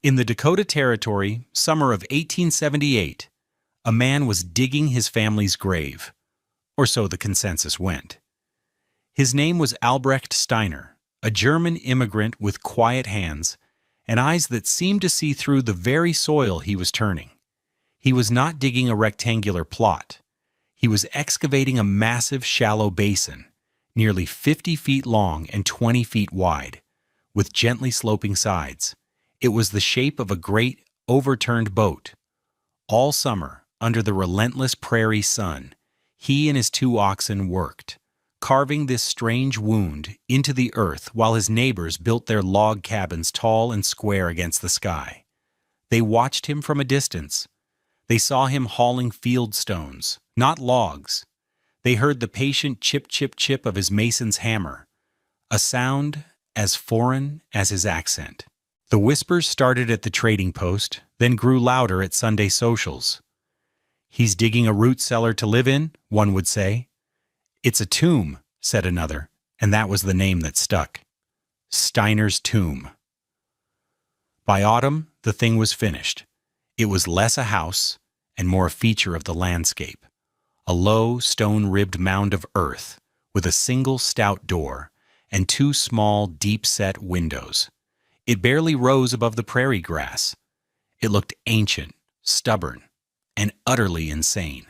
In the Dakota Territory, summer of 1878, a man was digging his family's grave, or so the consensus went. His name was Albrecht Steiner, a German immigrant with quiet hands and eyes that seemed to see through the very soil he was turning. He was not digging a rectangular plot. He was excavating a massive shallow basin, nearly 50 feet long and 20 feet wide, with gently sloping sides. It was the shape of a great, overturned boat. All summer, under the relentless prairie sun, he and his 2 oxen worked, carving this strange wound into the earth while his neighbors built their log cabins tall and square against the sky. They watched him from a distance. They saw him hauling field stones, not logs. They heard the patient chip, chip, chip of his mason's hammer, a sound as foreign as his accent. The whispers started at the trading post, then grew louder at Sunday socials. "He's digging a root cellar to live in," one would say. "It's a tomb," said another, and that was the name that stuck. Steiner's tomb. By autumn, the thing was finished. It was less a house and more a feature of the landscape. A low, stone-ribbed mound of earth with a single stout door and 2 small, deep-set windows. It barely rose above the prairie grass. It looked ancient, stubborn, and utterly insane.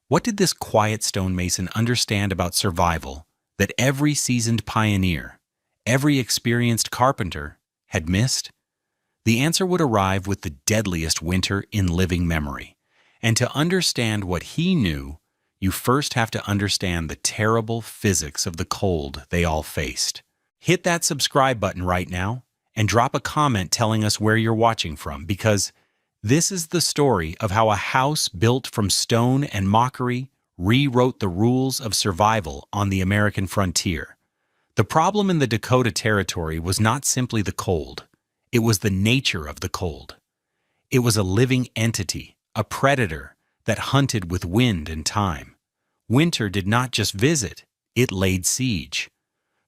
What did this quiet stonemason understand about survival that every seasoned pioneer, every experienced carpenter, had missed? The answer would arrive with the deadliest winter in living memory. And to understand what he knew, you first have to understand the terrible physics of the cold they all faced. Hit that subscribe button right now and drop a comment telling us where you're watching from, because this is the story of how a house built from stone and mockery rewrote the rules of survival on the American frontier. The problem in the Dakota Territory was not simply the cold. It was the nature of the cold. It was a living entity, a predator that hunted with wind and time. Winter did not just visit, it laid siege.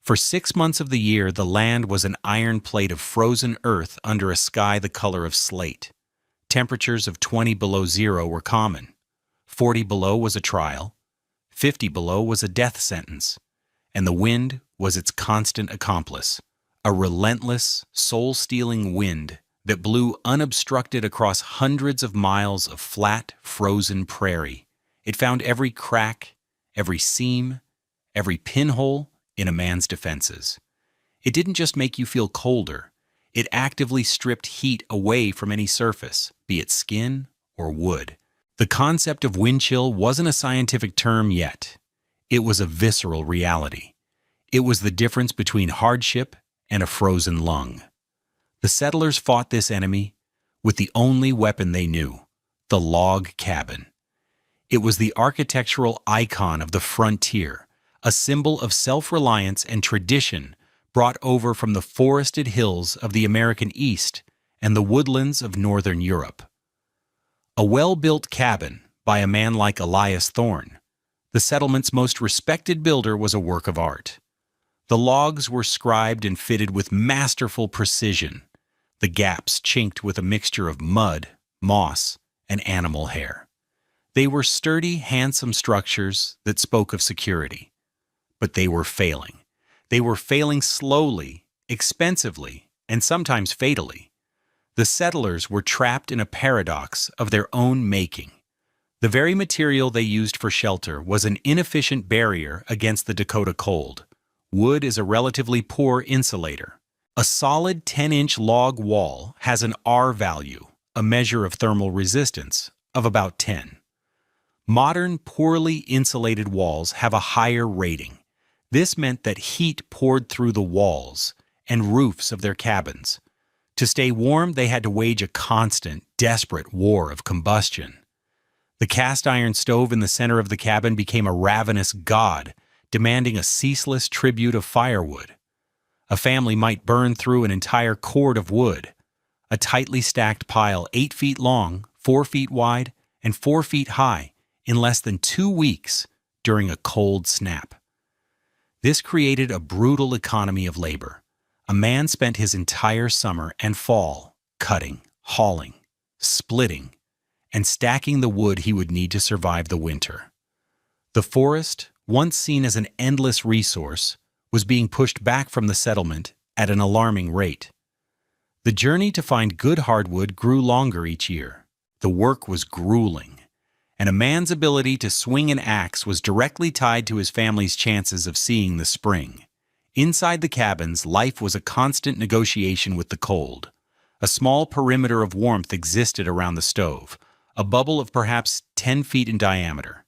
For 6 months of the year, the land was an iron plate of frozen earth under a sky the color of slate. Temperatures of 20 below zero were common. 40 below was a trial. 50 below was a death sentence. And the wind was its constant accomplice, a relentless, soul-stealing wind that blew unobstructed across hundreds of miles of flat, frozen prairie. It found every crack, every seam, every pinhole in a man's defenses. It didn't just make you feel colder. It actively stripped heat away from any surface, be it skin or wood. The concept of wind chill wasn't a scientific term yet. It was a visceral reality. It was the difference between hardship and a frozen lung. The settlers fought this enemy with the only weapon they knew, the log cabin. It was the architectural icon of the frontier, a symbol of self-reliance and tradition brought over from the forested hills of the American East and the woodlands of Northern Europe. A well-built cabin by a man like Elias Thorne, the settlement's most respected builder, was a work of art. The logs were scribed and fitted with masterful precision, the gaps chinked with a mixture of mud, moss, and animal hair. They were sturdy, handsome structures that spoke of security. But they were failing. They were failing slowly, expensively, and sometimes fatally. The settlers were trapped in a paradox of their own making. The very material they used for shelter was an inefficient barrier against the Dakota cold. Wood is a relatively poor insulator. A solid 10-inch log wall has an R value, a measure of thermal resistance, of about 10. Modern, poorly insulated walls have a higher rating. This meant that heat poured through the walls and roofs of their cabins. To stay warm, they had to wage a constant, desperate war of combustion. The cast iron stove in the center of the cabin became a ravenous god, demanding a ceaseless tribute of firewood. A family might burn through an entire cord of wood, a tightly stacked pile 8 feet long, 4 feet wide, and 4 feet high, in less than 2 weeks during a cold snap. This created a brutal economy of labor. A man spent his entire summer and fall cutting, hauling, splitting, and stacking the wood he would need to survive the winter. The forest, once seen as an endless resource, was being pushed back from the settlement at an alarming rate. The journey to find good hardwood grew longer each year. The work was grueling, and a man's ability to swing an axe was directly tied to his family's chances of seeing the spring. Inside the cabins, life was a constant negotiation with the cold. A small perimeter of warmth existed around the stove, a bubble of perhaps 10 feet in diameter.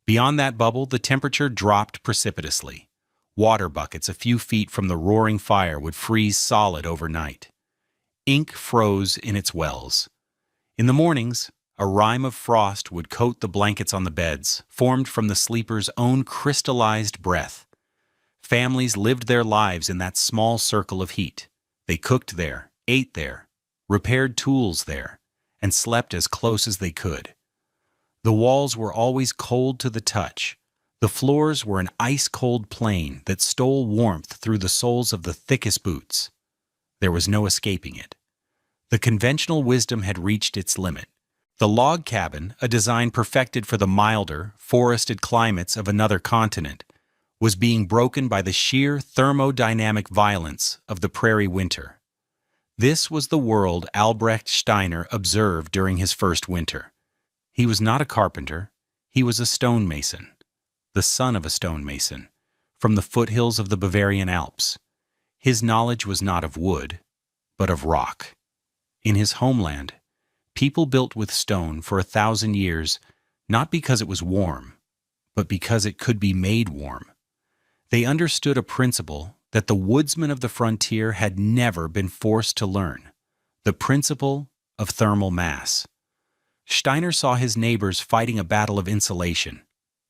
Beyond that bubble, the temperature dropped precipitously. Water buckets a few feet from the roaring fire would freeze solid overnight. Ink froze in its wells. In the mornings, a rime of frost would coat the blankets on the beds, formed from the sleeper's own crystallized breath. Families lived their lives in that small circle of heat. They cooked there, ate there, repaired tools there, and slept as close as they could. The walls were always cold to the touch. The floors were an ice-cold plain that stole warmth through the soles of the thickest boots. There was no escaping it. The conventional wisdom had reached its limit. The log cabin, a design perfected for the milder, forested climates of another continent, was being broken by the sheer thermodynamic violence of the prairie winter. This was the world Albrecht Steiner observed during his first winter. He was not a carpenter, he was a stonemason, the son of a stonemason, from the foothills of the Bavarian Alps. His knowledge was not of wood, but of rock. In his homeland, people built with stone for 1,000 years, not because it was warm, but because it could be made warm. They understood a principle that the woodsmen of the frontier had never been forced to learn, the principle of thermal mass. Steiner saw his neighbors fighting a battle of insulation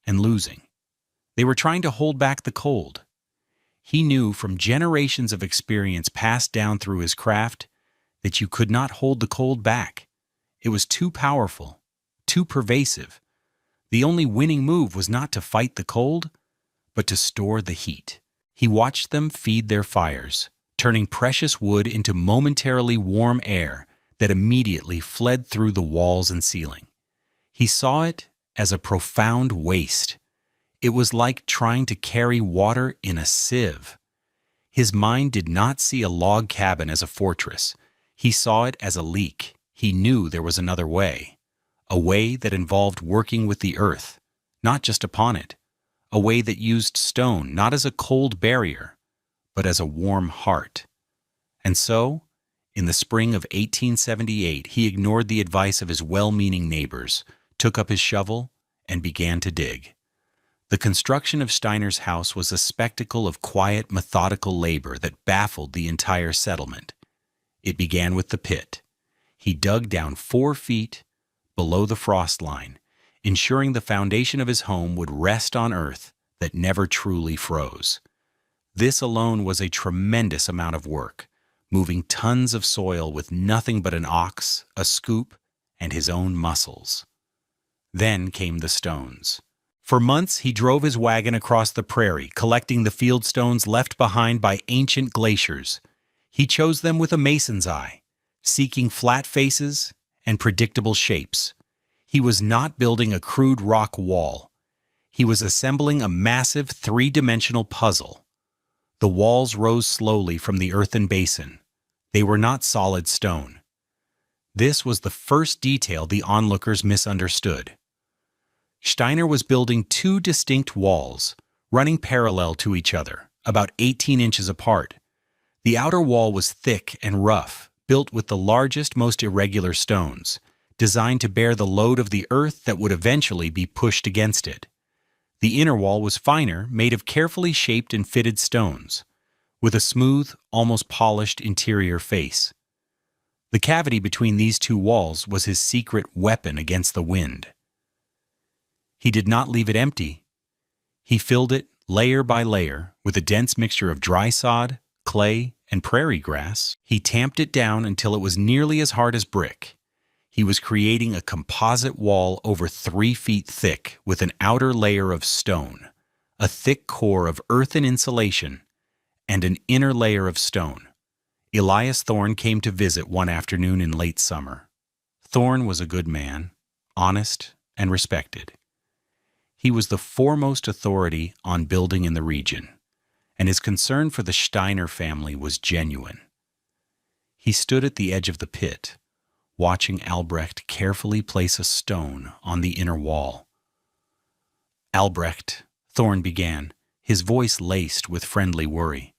and losing. They were trying to hold back the cold. He knew from generations of experience passed down through his craft that you could not hold the cold back. It was too powerful, too pervasive. The only winning move was not to fight the cold, but to store the heat. He watched them feed their fires, turning precious wood into momentarily warm air that immediately fled through the walls and ceiling. He saw it as a profound waste. It was like trying to carry water in a sieve. His mind did not see a log cabin as a fortress. He saw it as a leak. He knew there was another way, a way that involved working with the earth, not just upon it, a way that used stone not as a cold barrier, but as a warm heart. And so, in the spring of 1878, he ignored the advice of his well-meaning neighbors, took up his shovel, and began to dig. The construction of Steiner's house was a spectacle of quiet, methodical labor that baffled the entire settlement. It began with the pit. He dug down 4 feet below the frost line, ensuring the foundation of his home would rest on earth that never truly froze. This alone was a tremendous amount of work, moving tons of soil with nothing but an ox, a scoop, and his own muscles. Then came the stones. For months, he drove his wagon across the prairie, collecting the field stones left behind by ancient glaciers. He chose them with a mason's eye, seeking flat faces and predictable shapes. He was not building a crude rock wall. He was assembling a massive 3-dimensional puzzle. The walls rose slowly from the earthen basin. They were not solid stone. This was the first detail the onlookers misunderstood. Steiner was building 2 distinct walls, running parallel to each other, about 18 inches apart. The outer wall was thick and rough, built with the largest, most irregular stones, designed to bear the load of the earth that would eventually be pushed against it. The inner wall was finer, made of carefully shaped and fitted stones, with a smooth, almost polished interior face. The cavity between these 2 walls was his secret weapon against the wind. He did not leave it empty. He filled it, layer by layer, with a dense mixture of dry sod, clay, and prairie grass. He tamped it down until it was nearly as hard as brick. He was creating a composite wall over 3 feet thick with an outer layer of stone, a thick core of earthen insulation, and an inner layer of stone. Elias Thorne came to visit one afternoon in late summer. Thorne was a good man, honest and respected. He was the foremost authority on building in the region, and his concern for the Steiner family was genuine. He stood at the edge of the pit, watching Albrecht carefully place a stone on the inner wall. "Albrecht," Thorne began, his voice laced with friendly worry,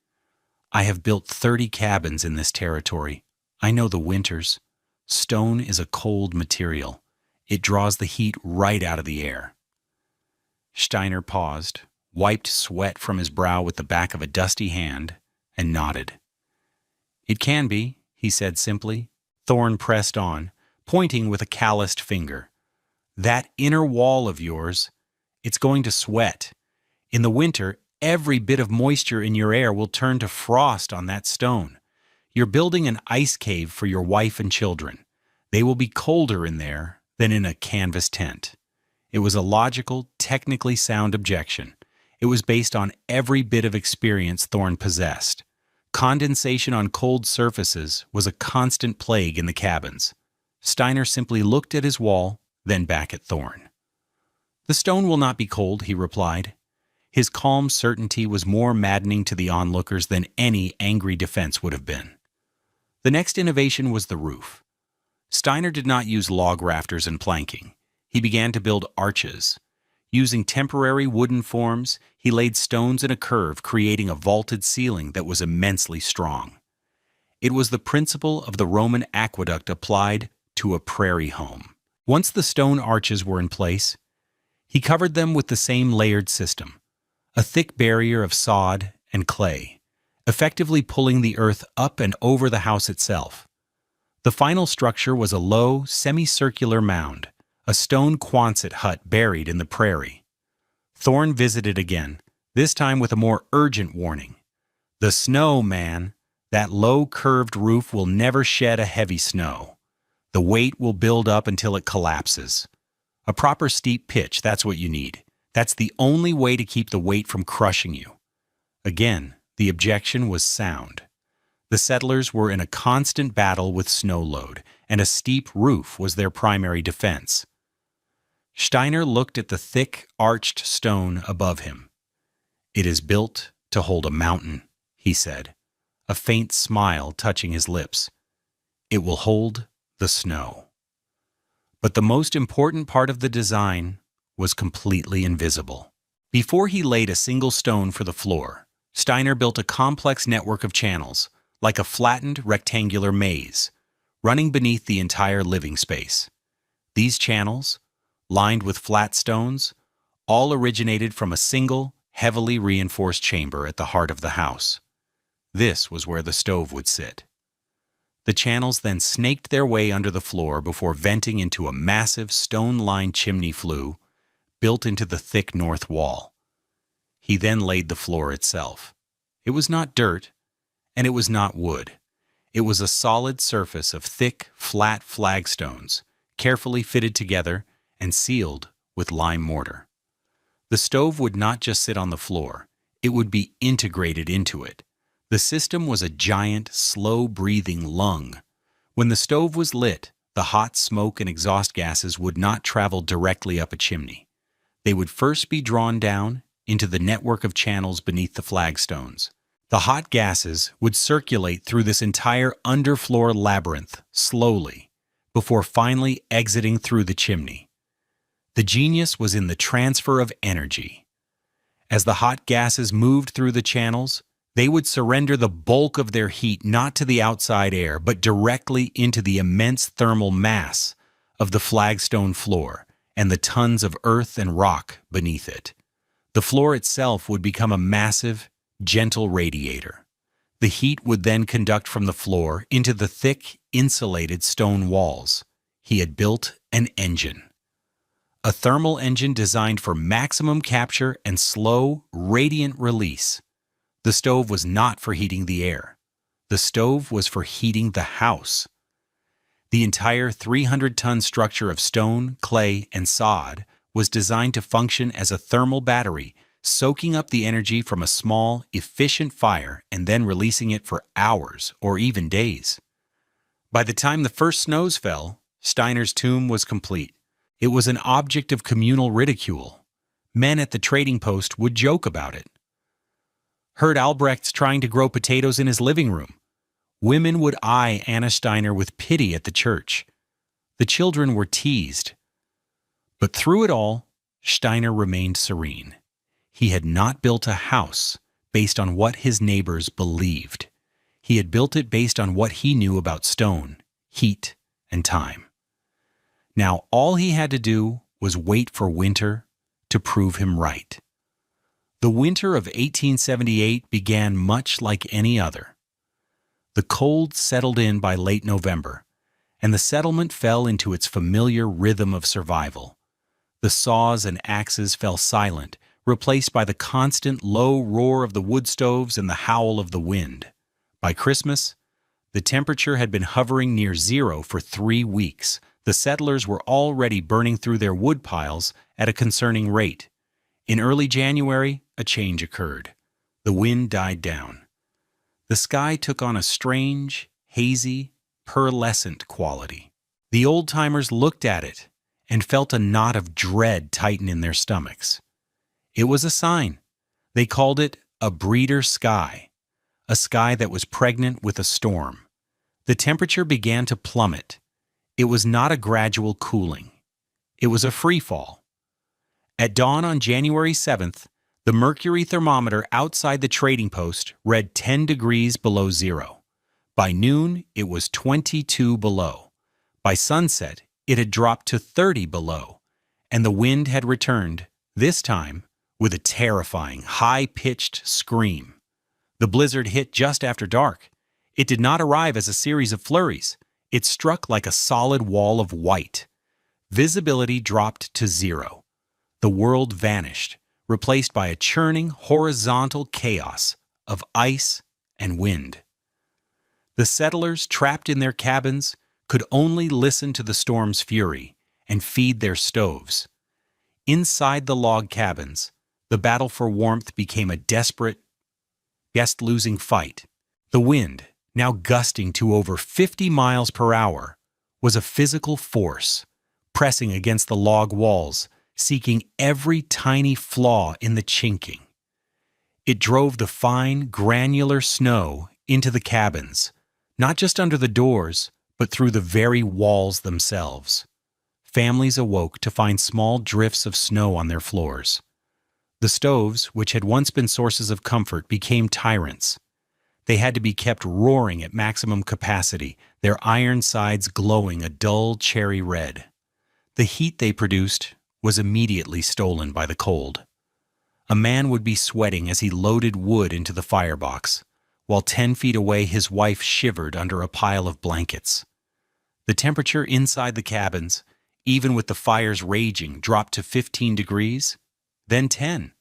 "I have built 30 cabins in this territory. I know the winters. Stone is a cold material. It draws the heat right out of the air." Steiner paused, wiped sweat from his brow with the back of a dusty hand, and nodded. "It can be," he said simply. Thorne pressed on, pointing with a calloused finger. "That inner wall of yours, it's going to sweat. In the winter, every bit of moisture in your air will turn to frost on that stone. You're building an ice cave for your wife and children. They will be colder in there than in a canvas tent." It was a logical, technically sound objection. It was based on every bit of experience Thorne possessed. Condensation on cold surfaces was a constant plague in the cabins. Steiner simply looked at his wall, then back at Thorne. "The stone will not be cold," he replied. His calm certainty was more maddening to the onlookers than any angry defense would have been. The next innovation was the roof. Steiner did not use log rafters and planking. He began to build arches. Using temporary wooden forms, he laid stones in a curve, creating a vaulted ceiling that was immensely strong. It was the principle of the Roman aqueduct applied to a prairie home. Once the stone arches were in place, he covered them with the same layered system, a thick barrier of sod and clay, effectively pulling the earth up and over the house itself. The final structure was a low, semicircular mound, a stone Quonset hut buried in the prairie. Thorne visited again, this time with a more urgent warning. "The snow, man. That low, curved roof will never shed a heavy snow. The weight will build up until it collapses. A proper steep pitch, that's what you need. That's the only way to keep the weight from crushing you." Again, the objection was sound. The settlers were in a constant battle with snow load, and a steep roof was their primary defense. Steiner looked at the thick, arched stone above him. "It is built to hold a mountain," he said, a faint smile touching his lips. "It will hold the snow." But the most important part of the design was completely invisible. Before he laid a single stone for the floor, Steiner built a complex network of channels, like a flattened rectangular maze, running beneath the entire living space. These channels, lined with flat stones, all originated from a single, heavily reinforced chamber at the heart of the house. This was where the stove would sit. The channels then snaked their way under the floor before venting into a massive stone-lined chimney flue built into the thick north wall. He then laid the floor itself. It was not dirt, and it was not wood. It was a solid surface of thick, flat flagstones, carefully fitted together and sealed with lime mortar. The stove would not just sit on the floor, it would be integrated into it. The system was a giant, slow-breathing lung. When the stove was lit, the hot smoke and exhaust gases would not travel directly up a chimney. They would first be drawn down into the network of channels beneath the flagstones. The hot gases would circulate through this entire underfloor labyrinth slowly, before finally exiting through the chimney. The genius was in the transfer of energy. As the hot gases moved through the channels, they would surrender the bulk of their heat not to the outside air, but directly into the immense thermal mass of the flagstone floor and the tons of earth and rock beneath it. The floor itself would become a massive, gentle radiator. The heat would then conduct from the floor into the thick, insulated stone walls. He had built an engine. A thermal engine designed for maximum capture and slow, radiant release. The stove was not for heating the air. The stove was for heating the house. The entire 300-ton structure of stone, clay, and sod was designed to function as a thermal battery, soaking up the energy from a small, efficient fire and then releasing it for hours or even days. By the time the first snows fell, Steiner's tomb was complete. It was an object of communal ridicule. Men at the trading post would joke about it. Heard Albrecht trying to grow potatoes in his living room. Women would eye Anna Steiner with pity at the church. The children were teased. But through it all, Steiner remained serene. He had not built a house based on what his neighbors believed. He had built it based on what he knew about stone, heat, and time. Now all he had to do was wait for winter to prove him right. The winter of 1878 began much like any other. The cold settled in by late November, and the settlement fell into its familiar rhythm of survival. The saws and axes fell silent, replaced by the constant low roar of the wood stoves and the howl of the wind. By Christmas, the temperature had been hovering near zero for 3 weeks. The settlers were already burning through their wood piles at a concerning rate. In early January, a change occurred. The wind died down. The sky took on a strange, hazy, pearlescent quality. The old-timers looked at it and felt a knot of dread tighten in their stomachs. It was a sign. They called it a breeder sky, a sky that was pregnant with a storm. The temperature began to plummet. It was not a gradual cooling. It was a free fall. At dawn on January 7th, the mercury thermometer outside the trading post read 10 degrees below zero. By noon, it was 22 below. By sunset, it had dropped to 30 below, and the wind had returned, this time, with a terrifying, high-pitched scream. The blizzard hit just after dark. It did not arrive as a series of flurries. It struck like a solid wall of white. Visibility dropped to zero. The world vanished, replaced by a churning, horizontal chaos of ice and wind. The settlers, trapped in their cabins, could only listen to the storm's fury and feed their stoves. Inside the log cabins, the battle for warmth became a desperate, guest-losing fight. The wind, now gusting to over 50 miles per hour, was a physical force, pressing against the log walls, seeking every tiny flaw in the chinking. It drove the fine, granular snow into the cabins, not just under the doors, but through the very walls themselves. Families awoke to find small drifts of snow on their floors. The stoves, which had once been sources of comfort, became tyrants. They had to be kept roaring at maximum capacity, their iron sides glowing a dull cherry red. The heat they produced was immediately stolen by the cold. A man would be sweating as he loaded wood into the firebox, while 10 feet away his wife shivered under a pile of blankets. The temperature inside the cabins, even with the fires raging, dropped to 15 degrees, then 10,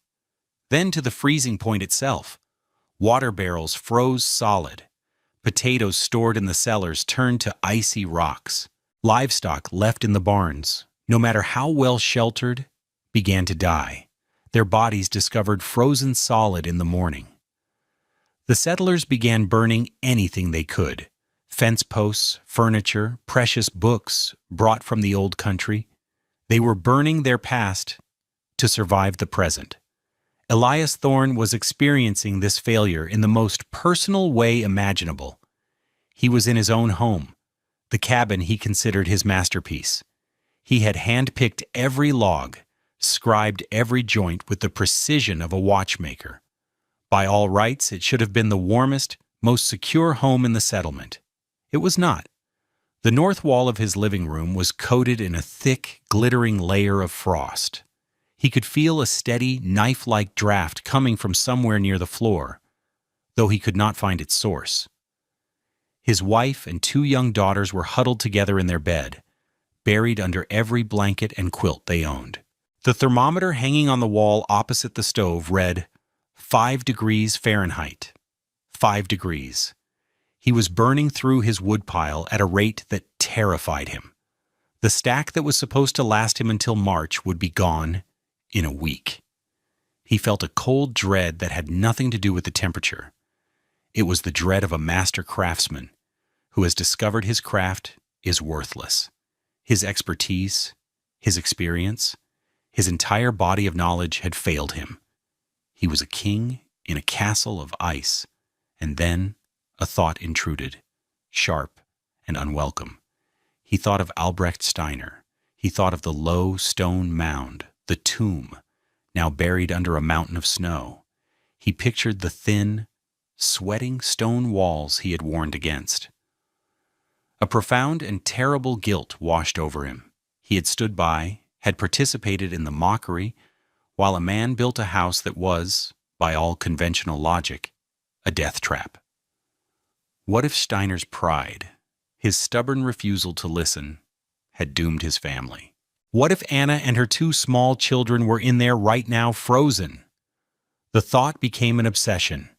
then to the freezing point itself. Water barrels froze solid. Potatoes stored in the cellars turned to icy rocks. Livestock left in the barns, no matter how well sheltered, began to die, their bodies discovered frozen solid in the morning. The settlers began burning anything they could: fence posts, furniture, precious books brought from the old country. They were burning their past to survive the present. Elias Thorne was experiencing this failure in the most personal way imaginable. He was in his own home, the cabin he considered his masterpiece. He had handpicked every log, scribed every joint with the precision of a watchmaker. By all rights, it should have been the warmest, most secure home in the settlement. It was not. The north wall of his living room was coated in a thick, glittering layer of frost. He could feel a steady, knife-like draft coming from somewhere near the floor, though he could not find its source. His wife and 2 young daughters were huddled together in their bed, buried under every blanket and quilt they owned. The thermometer hanging on the wall opposite the stove read 5 degrees Fahrenheit. 5 degrees. He was burning through his woodpile at a rate that terrified him. The stack that was supposed to last him until March would be gone in a week. He felt a cold dread that had nothing to do with the temperature. It was the dread of a master craftsman who has discovered his craft is worthless. His expertise, his experience, his entire body of knowledge had failed him. He was a king in a castle of ice, and then a thought intruded, sharp and unwelcome. He thought of Albrecht Steiner. He thought of the low stone mound, the tomb, now buried under a mountain of snow. He pictured the thin, sweating stone walls he had warned against. A profound and terrible guilt washed over him. He had stood by, had participated in the mockery, while a man built a house that was, by all conventional logic, a death trap. What if Steiner's pride, his stubborn refusal to listen, had doomed his family? What if Anna and her 2 small children were in there right now, frozen? The thought became an obsession.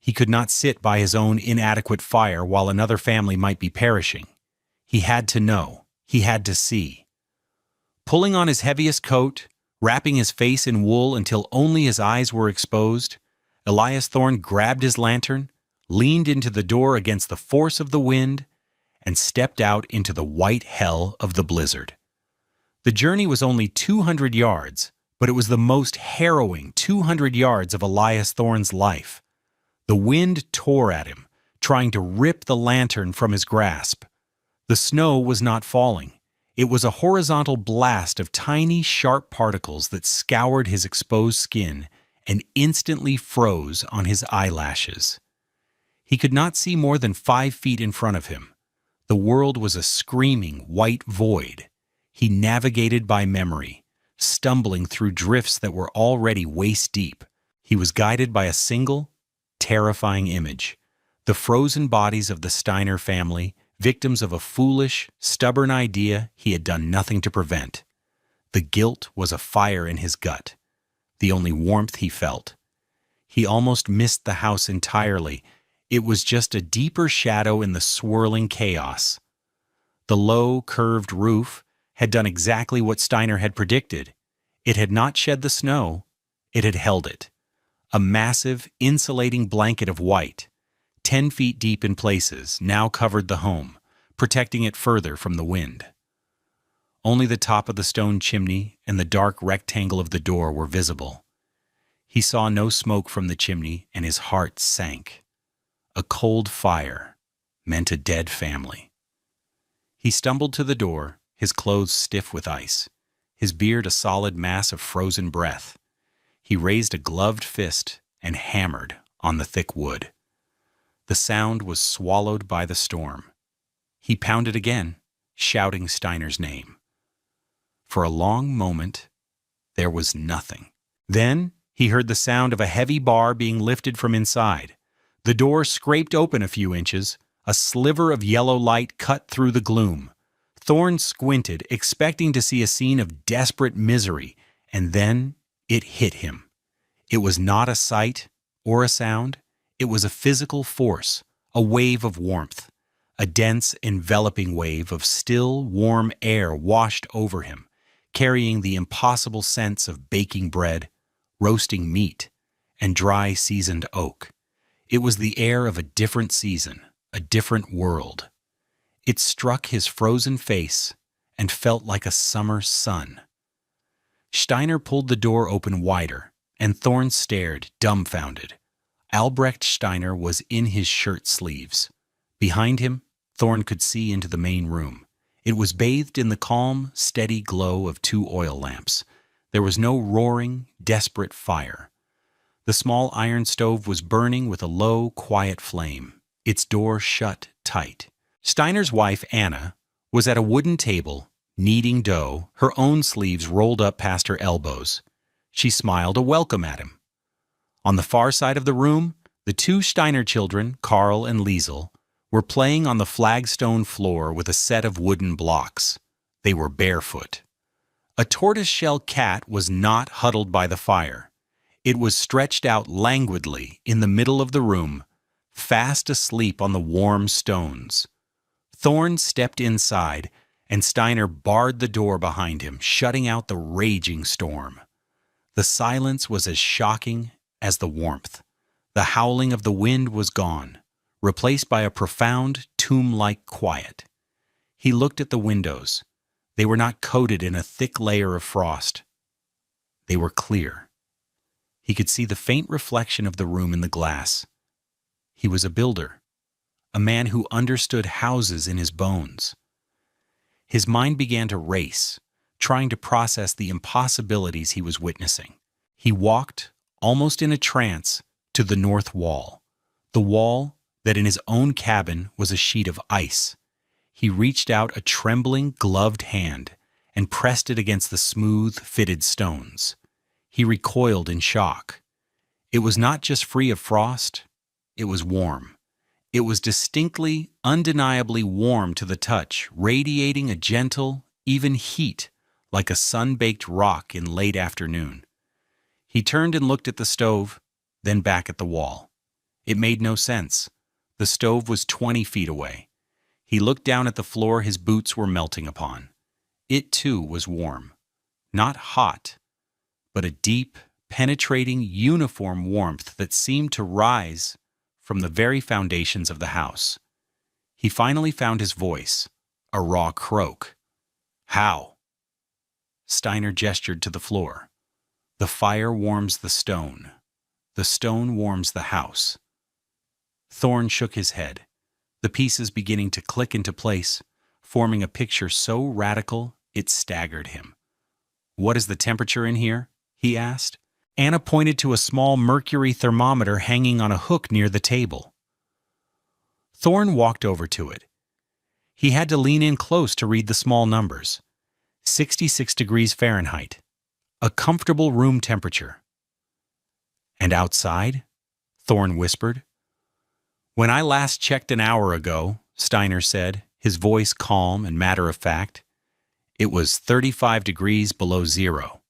He could not sit by his own inadequate fire while another family might be perishing. He had to know. He had to see. Pulling on his heaviest coat, wrapping his face in wool until only his eyes were exposed, Elias Thorne grabbed his lantern, leaned into the door against the force of the wind, and stepped out into the white hell of the blizzard. The journey was only 200 yards, but it was the most harrowing 200 yards of Elias Thorne's life. The wind tore at him, trying to rip the lantern from his grasp. The snow was not falling. It was a horizontal blast of tiny, sharp particles that scoured his exposed skin and instantly froze on his eyelashes. He could not see more than 5 feet in front of him. The world was a screaming white void. He navigated by memory, stumbling through drifts that were already waist-deep. He was guided by a single, terrifying image: the frozen bodies of the Steiner family, victims of a foolish, stubborn idea he had done nothing to prevent. The guilt was a fire in his gut, the only warmth he felt. He almost missed the house entirely. It was just a deeper shadow in the swirling chaos. The low, curved roof had done exactly what Steiner had predicted. It had not shed the snow, it had held it. A massive, insulating blanket of white, 10 feet deep in places, now covered the home, protecting it further from the wind. Only the top of the stone chimney and the dark rectangle of the door were visible. He saw no smoke from the chimney, and his heart sank. A cold fire meant a dead family. He stumbled to the door, his clothes stiff with ice, his beard a solid mass of frozen breath. He raised a gloved fist and hammered on the thick wood. The sound was swallowed by the storm. He pounded again, shouting Steiner's name. For a long moment, there was nothing. Then he heard the sound of a heavy bar being lifted from inside. The door scraped open a few inches. A sliver of yellow light cut through the gloom. Thorne squinted, expecting to see a scene of desperate misery, and then it hit him. It was not a sight or a sound. It was a physical force, a wave of warmth. A dense, enveloping wave of still, warm air washed over him, carrying the impossible scents of baking bread, roasting meat, and dry seasoned oak. It was the air of a different season, a different world. It struck his frozen face and felt like a summer sun. Steiner pulled the door open wider, and Thorne stared, dumbfounded. Albrecht Steiner was in his shirt sleeves. Behind him, Thorne could see into the main room. It was bathed in the calm, steady glow of 2 oil lamps. There was no roaring, desperate fire. The small iron stove was burning with a low, quiet flame, its door shut tight. Steiner's wife, Anna, was at a wooden table, kneading dough, her own sleeves rolled up past her elbows. She smiled a welcome at him. On the far side of the room, the 2 Steiner children, Karl and Liesel, were playing on the flagstone floor with a set of wooden blocks. They were barefoot. A tortoiseshell cat was not huddled by the fire. It was stretched out languidly in the middle of the room, fast asleep on the warm stones. Thorne stepped inside, and Steiner barred the door behind him, shutting out the raging storm. The silence was as shocking as the warmth. The howling of the wind was gone, replaced by a profound, tomb-like quiet. He looked at the windows. They were not coated in a thick layer of frost. They were clear. He could see the faint reflection of the room in the glass. He was a builder, a man who understood houses in his bones. His mind began to race, trying to process the impossibilities he was witnessing. He walked, almost in a trance, to the north wall, the wall that in his own cabin was a sheet of ice. He reached out a trembling, gloved hand and pressed it against the smooth, fitted stones. He recoiled in shock. It was not just free of frost, it was warm. It was distinctly, undeniably warm to the touch, radiating a gentle, even heat, like a sun-baked rock in late afternoon. He turned and looked at the stove, then back at the wall. It made no sense. The stove was 20 feet away. He looked down at the floor his boots were melting upon. It, too, was warm. Not hot, but a deep, penetrating, uniform warmth that seemed to rise from the very foundations of the house. He finally found his voice, a raw croak. "How?" Steiner gestured to the floor. "The fire warms the stone. The stone warms the house." Thorne shook his head, the pieces beginning to click into place, forming a picture so radical it staggered him. "What is the temperature in here?" he asked. Anna pointed to a small mercury thermometer hanging on a hook near the table. Thorne walked over to it. He had to lean in close to read the small numbers. 66 degrees Fahrenheit, a comfortable room temperature. "And outside?" Thorne whispered. "When I last checked an hour ago," Steiner said, his voice calm and matter-of-fact, "it was 35 degrees below zero."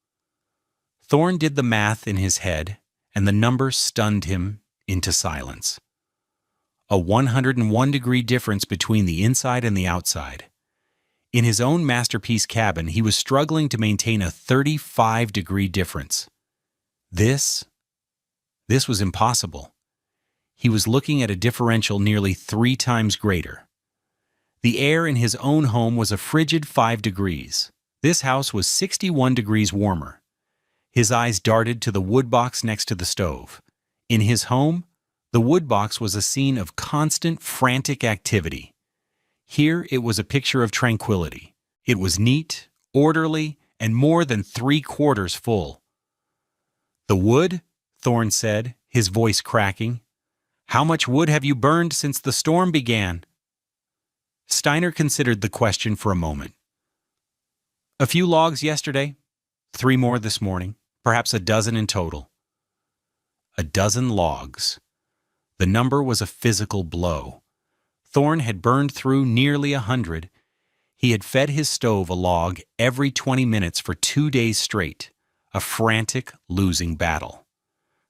Thorne did the math in his head, and the number stunned him into silence. A 101-degree difference between the inside and the outside. In his own masterpiece cabin, he was struggling to maintain a 35-degree difference. This was impossible. He was looking at a differential nearly 3 times greater. The air in his own home was a frigid 5 degrees. This house was 61 degrees warmer. His eyes darted to the wood box next to the stove. In his home, the wood box was a scene of constant, frantic activity. Here it was a picture of tranquility. It was neat, orderly, and more than 3/4 full. "The wood?" Thorne said, his voice cracking. "How much wood have you burned since the storm began?" Steiner considered the question for a moment. "A few logs yesterday, 3 more this morning, perhaps a dozen in total." A dozen logs. The number was a physical blow. Thorne had burned through nearly 100. He had fed his stove a log every 20 minutes for 2 days straight, a frantic, losing battle.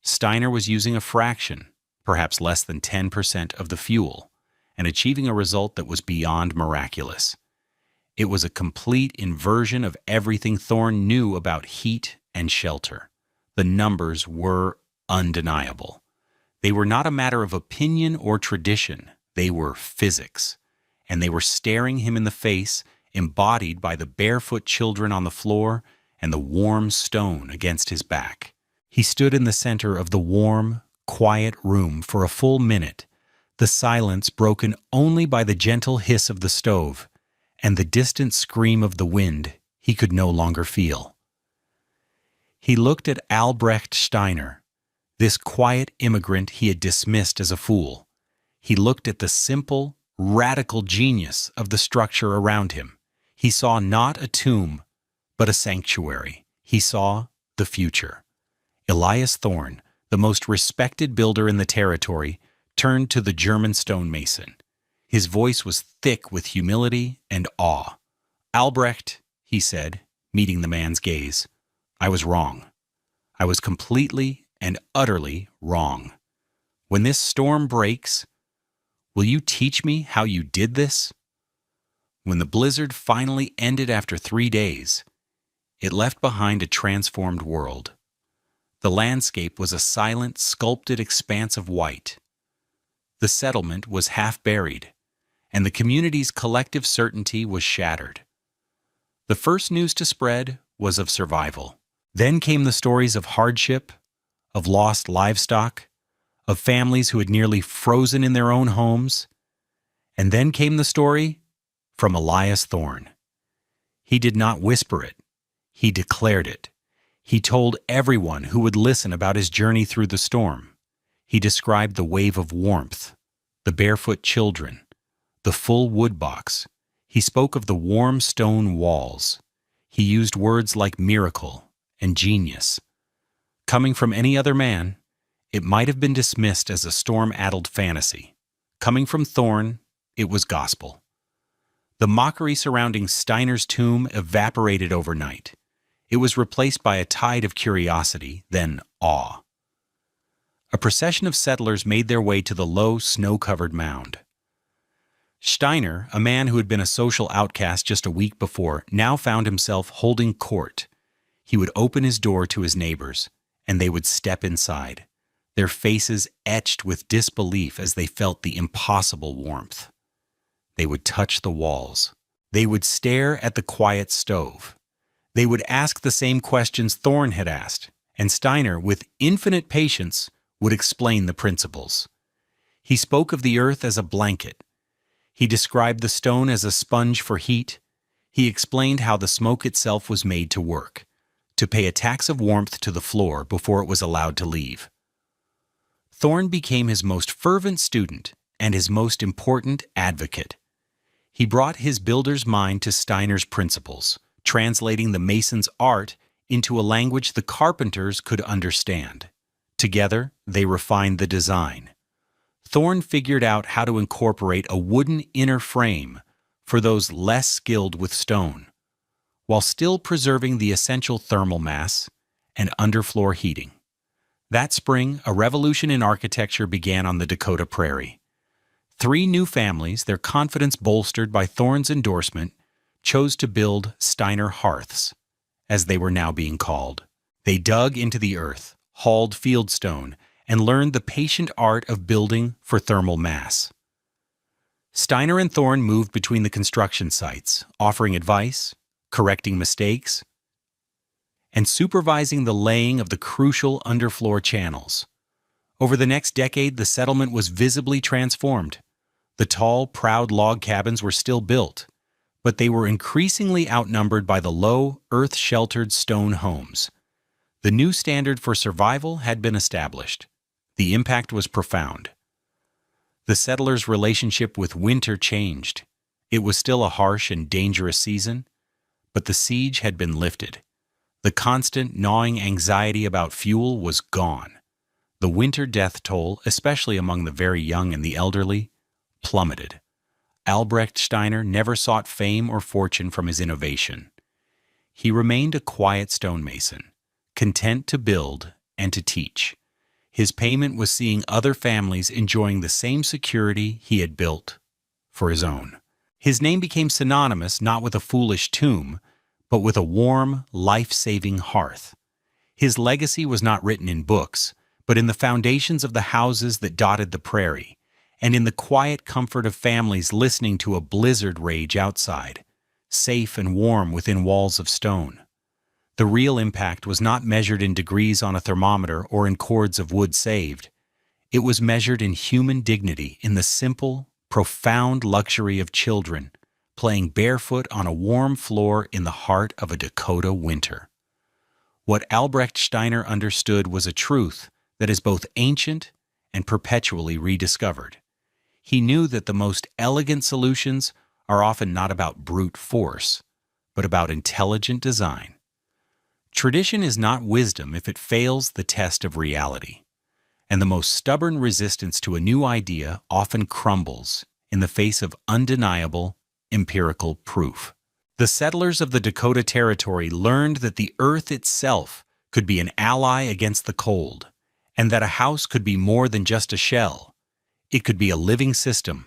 Steiner was using a fraction, perhaps less than 10% of the fuel, and achieving a result that was beyond miraculous. It was a complete inversion of everything Thorne knew about heat and shelter. The numbers were undeniable. They were not a matter of opinion or tradition. They were physics, and they were staring him in the face, embodied by the barefoot children on the floor and the warm stone against his back. He stood in the center of the warm, quiet room for a full minute, the silence broken only by the gentle hiss of the stove and the distant scream of the wind he could no longer feel. He looked at Albrecht Steiner, this quiet immigrant he had dismissed as a fool. He looked at the simple, radical genius of the structure around him. He saw not a tomb, but a sanctuary. He saw the future. Elias Thorne, the most respected builder in the territory, turned to the German stonemason. His voice was thick with humility and awe. "Albrecht," he said, meeting the man's gaze, "I was wrong. I was completely and utterly wrong. When this storm breaks, will you teach me how you did this?" When the blizzard finally ended after 3 days, it left behind a transformed world. The landscape was a silent, sculpted expanse of white. The settlement was half buried, and the community's collective certainty was shattered. The first news to spread was of survival. Then came the stories of hardship, of lost livestock, of families who had nearly frozen in their own homes. And then came the story from Elias Thorne. He did not whisper it. He declared it. He told everyone who would listen about his journey through the storm. He described the wave of warmth, the barefoot children, the full wood box. He spoke of the warm stone walls. He used words like miracle and genius. Coming from any other man, it might have been dismissed as a storm-addled fantasy. Coming from Thorne, it was gospel. The mockery surrounding Steiner's tomb evaporated overnight. It was replaced by a tide of curiosity, then awe. A procession of settlers made their way to the low, snow-covered mound. Steiner, a man who had been a social outcast just a week before, now found himself holding court. He would open his door to his neighbors, and they would step inside, their faces etched with disbelief as they felt the impossible warmth. They would touch the walls. They would stare at the quiet stove. They would ask the same questions Thorne had asked, and Steiner, with infinite patience, would explain the principles. He spoke of the earth as a blanket. He described the stone as a sponge for heat. He explained how the smoke itself was made to work, to pay a tax of warmth to the floor before it was allowed to leave. Thorne became his most fervent student and his most important advocate. He brought his builder's mind to Steiner's principles, translating the mason's art into a language the carpenters could understand. Together, they refined the design. Thorne figured out how to incorporate a wooden inner frame for those less skilled with stone, while still preserving the essential thermal mass and underfloor heating. That spring, a revolution in architecture began on the Dakota Prairie. 3 new families, their confidence bolstered by Thorne's endorsement, chose to build Steiner hearths, as they were now being called. They dug into the earth, hauled fieldstone, and learned the patient art of building for thermal mass. Steiner and Thorne moved between the construction sites, offering advice, correcting mistakes, and supervising the laying of the crucial underfloor channels. Over the next decade, the settlement was visibly transformed. The tall, proud log cabins were still built, but they were increasingly outnumbered by the low, earth-sheltered stone homes. The new standard for survival had been established. The impact was profound. The settlers' relationship with winter changed. It was still a harsh and dangerous season, but the siege had been lifted. The constant, gnawing anxiety about fuel was gone. The winter death toll, especially among the very young and the elderly, plummeted. Albrecht Steiner never sought fame or fortune from his innovation. He remained a quiet stonemason, content to build and to teach. His payment was seeing other families enjoying the same security he had built for his own. His name became synonymous not with a foolish tomb, but with a warm, life-saving hearth. His legacy was not written in books, but in the foundations of the houses that dotted the prairie, and in the quiet comfort of families listening to a blizzard rage outside, safe and warm within walls of stone. The real impact was not measured in degrees on a thermometer or in cords of wood saved. It was measured in human dignity, in the simple, profound luxury of children playing barefoot on a warm floor in the heart of a Dakota winter. What Albrecht Steiner understood was a truth that is both ancient and perpetually rediscovered. He knew that the most elegant solutions are often not about brute force, but about intelligent design. Tradition is not wisdom if it fails the test of reality, and the most stubborn resistance to a new idea often crumbles in the face of undeniable empirical proof. The settlers of the Dakota Territory learned that the earth itself could be an ally against the cold, and that a house could be more than just a shell. It could be a living system,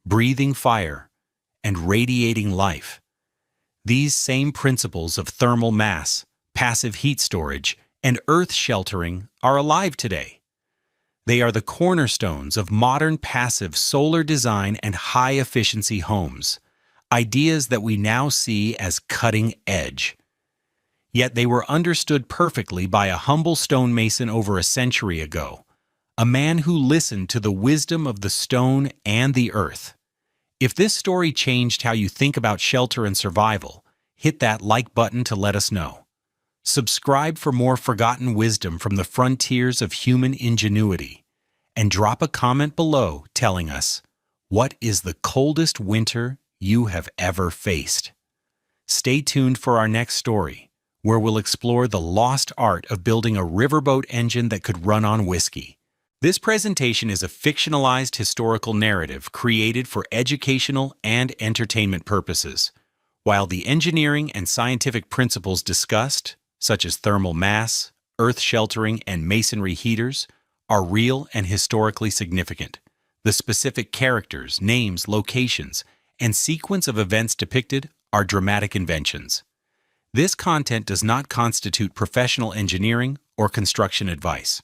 breathing fire, and radiating life. These same principles of thermal mass, passive heat storage, and earth sheltering are alive today. They are the cornerstones of modern passive solar design and high-efficiency homes, ideas that we now see as cutting edge. Yet they were understood perfectly by a humble stonemason over a century ago, a man who listened to the wisdom of the stone and the earth. If this story changed how you think about shelter and survival, hit that like button to let us know. Subscribe for more forgotten wisdom from the frontiers of human ingenuity, and drop a comment below telling us, what is the coldest winter you have ever faced? Stay tuned for our next story, where we'll explore the lost art of building a riverboat engine that could run on whiskey. This presentation is a fictionalized historical narrative created for educational and entertainment purposes, while the engineering and scientific principles discussed, such as thermal mass, earth sheltering, and masonry heaters, are real and historically significant. The specific characters, names, locations, and sequence of events depicted are dramatic inventions. This content does not constitute professional engineering or construction advice.